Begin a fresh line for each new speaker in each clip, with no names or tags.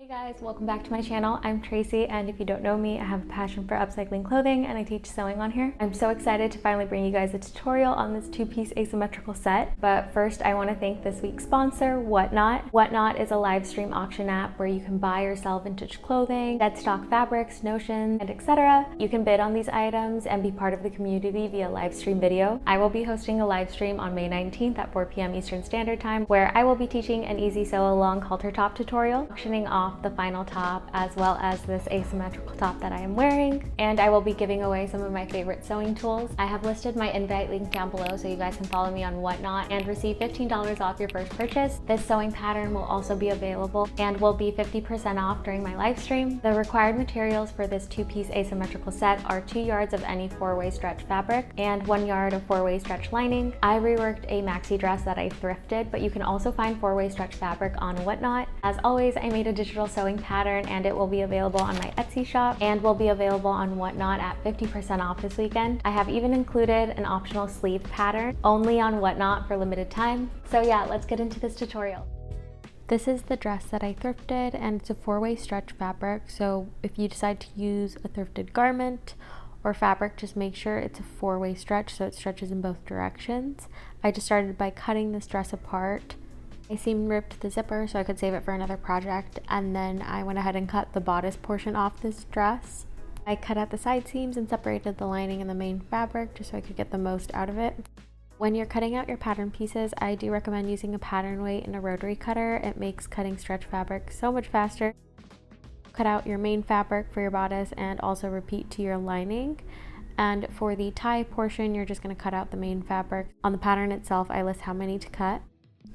Hey guys, welcome back to my channel. I'm Tracy, and if you don't know me, I have a passion for upcycling clothing and I teach sewing on here. I'm so excited to finally bring you guys a tutorial on this two-piece asymmetrical set. But first, I want to thank this week's sponsor, Whatnot. Whatnot is a live stream auction app where you can buy or sell vintage clothing, dead stock fabrics, notions, and etc. You can bid on these items and be part of the community via live stream video. I will be hosting a live stream on May 19th at 4 p.m. Eastern Standard Time where I will be teaching an easy sew along halter top tutorial, auctioning off the final top as well as this asymmetrical top that I am wearing, and I will be giving away some of my favorite sewing tools. I have listed my invite link down below so you guys can follow me on Whatnot and receive $15 off your first purchase. This sewing pattern will also be available and will be 50% off during my live stream. The required materials for this two-piece asymmetrical set are 2 yards of any 4-way stretch fabric and 1 yard of 4-way stretch lining. I reworked a maxi dress that I thrifted, but you can also find 4-way stretch fabric on Whatnot. As always, I made a digital sewing pattern and it will be available on my Etsy shop and will be available on Whatnot at 50% off this weekend. I have even included an optional sleeve pattern only on Whatnot for limited time. So yeah, let's get into this tutorial. This is the dress that I thrifted and it's a 4-way stretch fabric. So if you decide to use a thrifted garment or fabric, just make sure it's a 4-way stretch so it stretches in both directions. I just started by cutting this dress apart. I seam ripped the zipper so I could save it for another project, and then I went ahead and cut the bodice portion off this dress. I cut out the side seams and separated the lining and the main fabric just so I could get the most out of it. When you're cutting out your pattern pieces, I do recommend using a pattern weight and a rotary cutter. It makes cutting stretch fabric so much faster. Cut out your main fabric for your bodice and also repeat to your lining. And for the tie portion, you're just going to cut out the main fabric. On the pattern itself, I list how many to cut.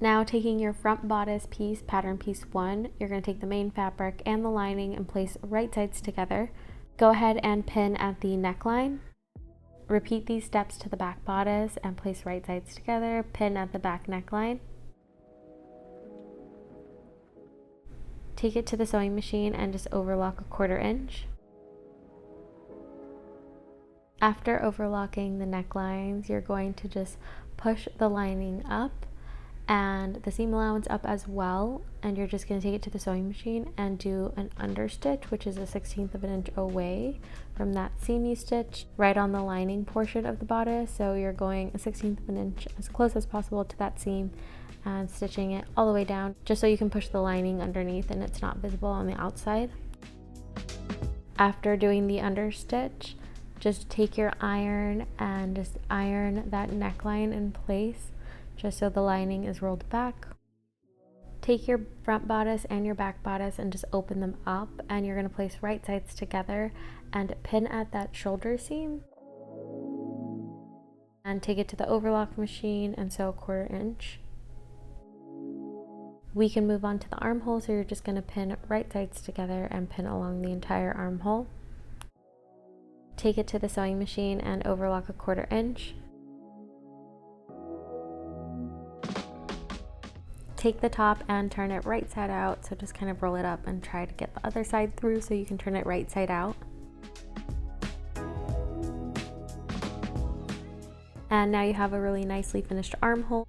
Now taking your front bodice piece, pattern piece 1, you're going to take the main fabric and the lining and place right sides together. Go ahead and pin at the neckline. Repeat these steps to the back bodice and place right sides together, pin at the back neckline. Take it to the sewing machine and just overlock a 1/4 inch. After overlocking the necklines, you're going to just push the lining up and the seam allowance up as well, and you're just going to take it to the sewing machine and do an understitch, which is a 1/16 of an inch away from that seam you stitched right on the lining portion of the bodice. So you're going a 1/16 of an inch as close as possible to that seam and stitching it all the way down just so you can push the lining underneath and it's not visible on the outside. After doing the understitch, just take your iron and just iron that neckline in place just so the lining is rolled back. Take your front bodice and your back bodice and just open them up, and you're going to place right sides together and pin at that shoulder seam. And take it to the overlock machine and sew a 1/4 inch. We can move on to the armhole, so you're just going to pin right sides together and pin along the entire armhole. Take it to the sewing machine and overlock a 1/4 inch. Take the top and turn it right side out, so just kind of roll it up and try to get the other side through so you can turn it right side out. And now you have a really nicely finished armhole.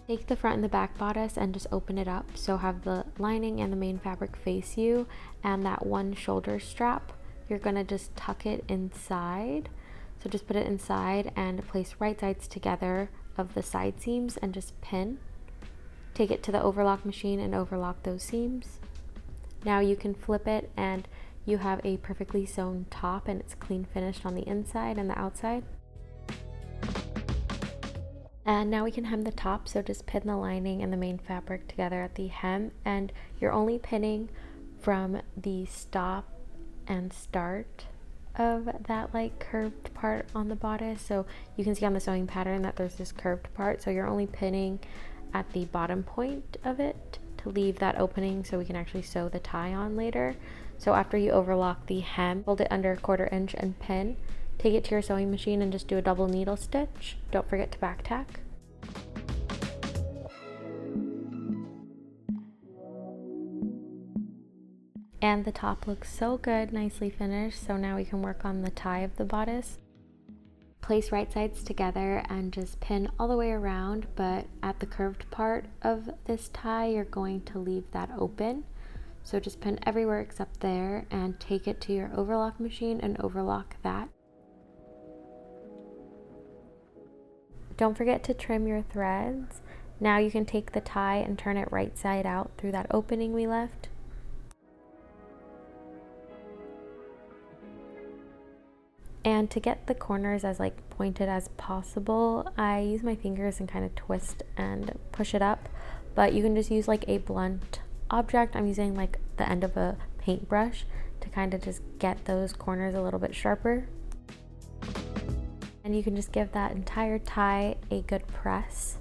Take the front and the back bodice and just open it up, so have the lining and the main fabric face you, and that one shoulder strap, you're going to just tuck it inside. So just put it inside and place right sides together of the side seams and just pin. Take it to the overlock machine and overlock those seams. Now you can flip it and you have a perfectly sewn top, and it's clean finished on the inside and the outside. And now we can hem the top, so just pin the lining and the main fabric together at the hem, and you're only pinning from the stop and start of that like curved part on the bodice. So you can see on the sewing pattern that there's this curved part, so you're only pinning at the bottom point of it to leave that opening so we can actually sew the tie on later. So after you overlock the hem, hold it under a 1/4 inch and pin. Take it to your sewing machine and just do a double needle stitch. Don't forget to back tack. And the top looks so good, nicely finished. So now we can work on the tie of the bodice. Place right sides together and just pin all the way around, but at the curved part of this tie, you're going to leave that open. So just pin everywhere except there and take it to your overlock machine and overlock that. Don't forget to trim your threads. Now you can take the tie and turn it right side out through that opening we left. And to get the corners as like pointed as possible, I use my fingers and kind of twist and push it up, but you can just use like a blunt object. I'm using like the end of a paintbrush to kind of just get those corners a little bit sharper. And you can just give that entire tie a good press.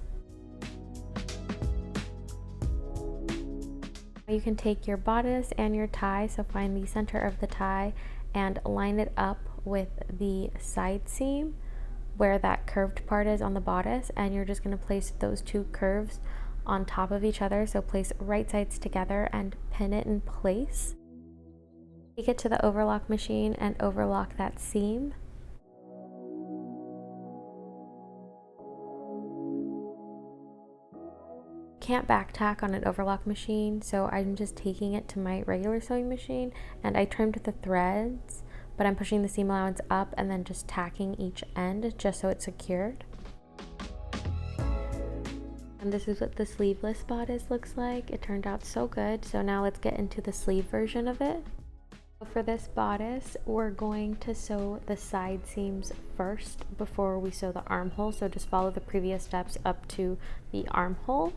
You can take your bodice and your tie, so find the center of the tie and line it up with the side seam where that curved part is on the bodice, and you're just going to place those two curves on top of each other. So place right sides together and pin it in place. Take it to the overlock machine and overlock that seam. Can't back tack on an overlock machine, so I'm just taking it to my regular sewing machine and I trimmed the threads, but I'm pushing the seam allowance up and then just tacking each end just so it's secured. And this is what the sleeveless bodice looks like. It turned out so good. So now let's get into the sleeve version of it. For this bodice, we're going to sew the side seams first before we sew the armhole. So just follow the previous steps up to the armhole.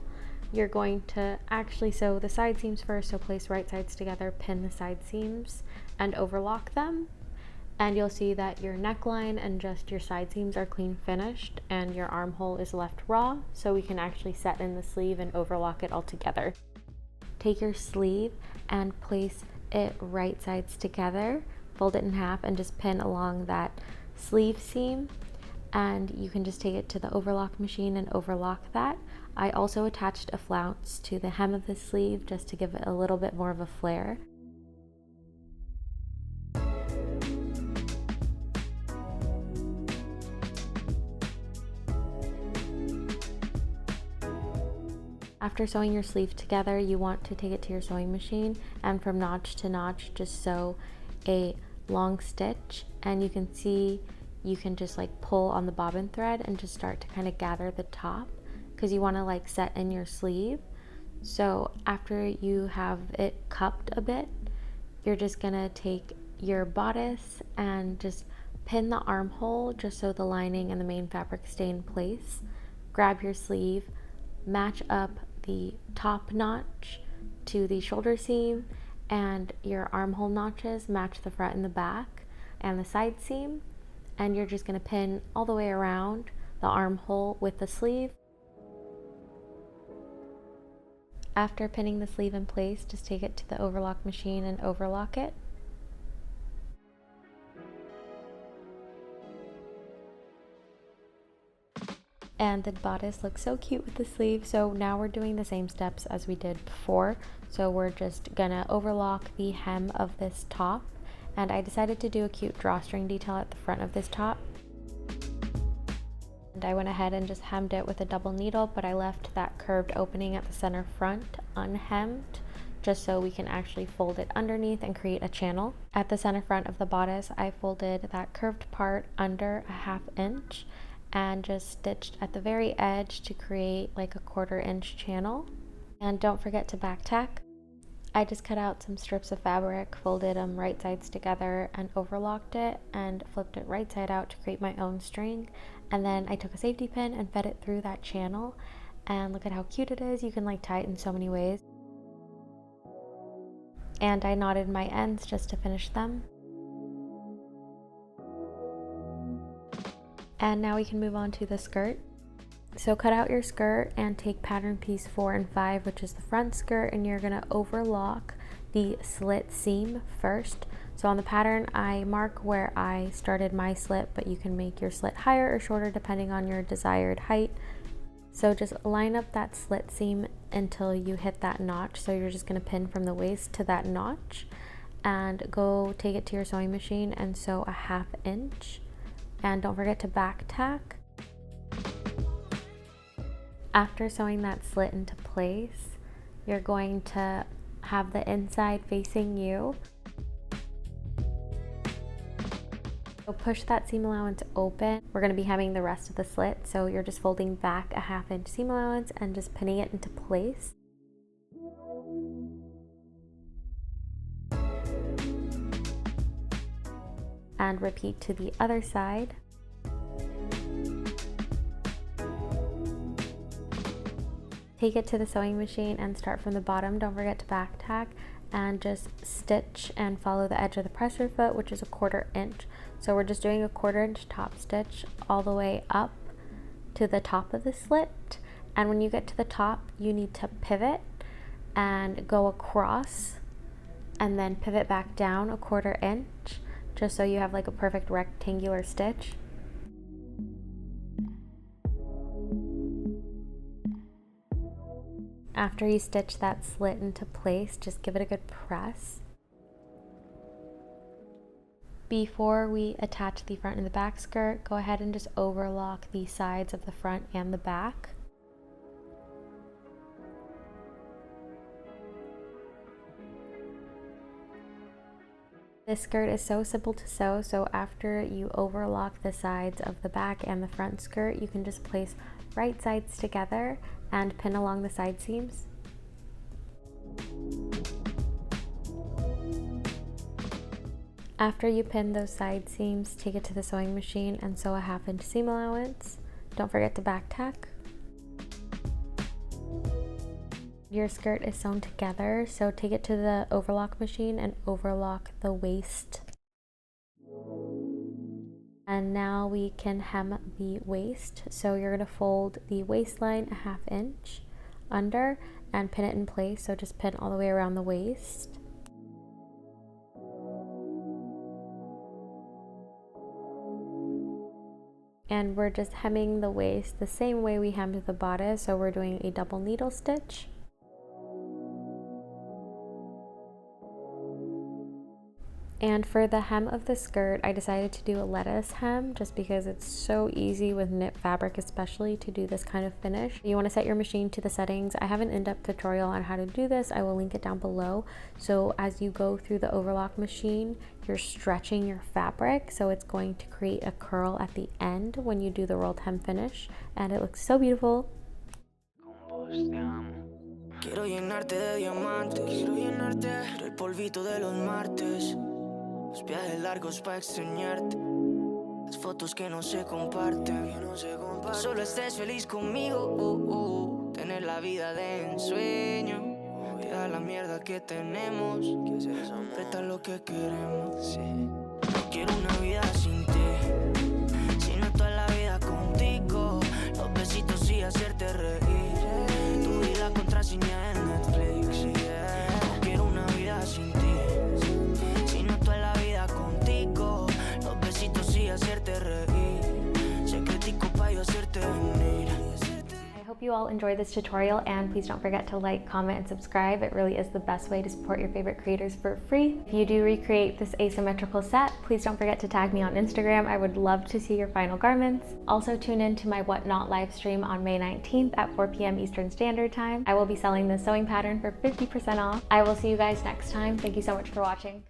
You're going to actually sew the side seams first, so place right sides together, pin the side seams, and overlock them. And you'll see that your neckline and just your side seams are clean finished, and your armhole is left raw, so we can actually set in the sleeve and overlock it all together. Take your sleeve and place it right sides together, fold it in half, and just pin along that sleeve seam. And you can just take it to the overlock machine and overlock that. I also attached a flounce to the hem of the sleeve just to give it a little bit more of a flare. After sewing your sleeve together, you want to take it to your sewing machine and from notch to notch just sew a long stitch, and you can see you can just like pull on the bobbin thread and just start to kind of gather the top because you want to like set in your sleeve. So after you have it cupped a bit, you're just gonna take your bodice and just pin the armhole just so the lining and the main fabric stay in place. Grab your sleeve, match up the top notch to the shoulder seam, and your armhole notches match the front and the back and the side seam, and you're just going to pin all the way around the armhole with the sleeve. After pinning the sleeve in place, just take it to the overlock machine and overlock it. And the bodice looks so cute with the sleeve. So now we're doing the same steps as we did before. So we're just gonna overlock the hem of this top. And I decided to do a cute drawstring detail at the front of this top. And I went ahead and just hemmed it with a double needle, but I left that curved opening at the center front unhemmed, just so we can actually fold it underneath and create a channel. At the center front of the bodice, I folded that curved part under a 1/2 inch and just stitched at the very edge to create like a 1/4 inch channel. And don't forget to back tack. I just cut out some strips of fabric, folded them right sides together and overlocked it and flipped it right side out to create my own string. And then I took a safety pin and fed it through that channel, and look at how cute it is. You can like tie it in so many ways. And I knotted my ends just to finish them. And now we can move on to the skirt. So cut out your skirt and take pattern piece 4 and 5, which is the front skirt, and you're gonna overlock the slit seam first. So on the pattern, I mark where I started my slit, but you can make your slit higher or shorter depending on your desired height. So just line up that slit seam until you hit that notch. So you're just gonna pin from the waist to that notch and go take it to your sewing machine and sew a 1/2 inch. And don't forget to back tack. After sewing that slit into place, you're going to have the inside facing you. So push that seam allowance open. We're going to be having the rest of the slit, so you're just folding back a 1/2 inch seam allowance and just pinning it into place. And repeat to the other side. Take it to the sewing machine and start from the bottom. Don't forget to back tack and just stitch and follow the edge of the presser foot, which is a 1/4 inch. So we're just doing a 1/4 inch top stitch all the way up to the top of the slit. And when you get to the top, you need to pivot and go across and then pivot back down a 1/4 inch, just so you have like a perfect rectangular stitch. After you stitch that slit into place, just give it a good press. Before we attach the front and the back skirt, go ahead and just overlock the sides of the front and the back. This skirt is so simple to sew, so after you overlock the sides of the back and the front skirt, you can just place right sides together and pin along the side seams. After you pin those side seams, take it to the sewing machine and sew a 1/2 inch seam allowance. Don't forget to back tack. Your skirt is sewn together, so take it to the overlock machine and overlock the waist. And now we can hem the waist. So you're going to fold the waistline a 1/2 inch under and pin it in place. So just pin all the way around the waist. And we're just hemming the waist the same way we hemmed the bodice. So we're doing a double needle stitch. And for the hem of the skirt, I decided to do a lettuce hem just because it's so easy with knit fabric, especially to do this kind of finish. You want to set your machine to the settings. I have an in-depth tutorial on how to do this. I will link it down below. So as you go through the overlock machine, you're stretching your fabric, so it's going to create a curl at the end when you do the rolled hem finish, and it looks so beautiful.
Quiero llenarte de diamantes, quiero llenarte el polvito de los martes. Los viajes largos pa' extrañarte, las fotos que no se comparten, que solo estés feliz conmigo, tener la vida de ensueño, tirar la mierda que tenemos, completa lo que queremos. No quiero una vida sin ti, sino toda la vida contigo, los besitos y hacerte reír, tu vida contraseña en Netflix. No quiero una vida sin ti, hacerte reír, secretico pa' yo hacerte venir.
I hope you all enjoyed this tutorial, and please don't forget to like, comment, and subscribe. It really is the best way to support your favorite creators for free. If you do recreate this asymmetrical set, please don't forget to tag me on Instagram. I would love to see your final garments. Also tune in to my What Not live stream on May 19th at 4 p.m. Eastern Standard Time. I will be selling this sewing pattern for 50% off. I will see you guys next time. Thank you so much for watching.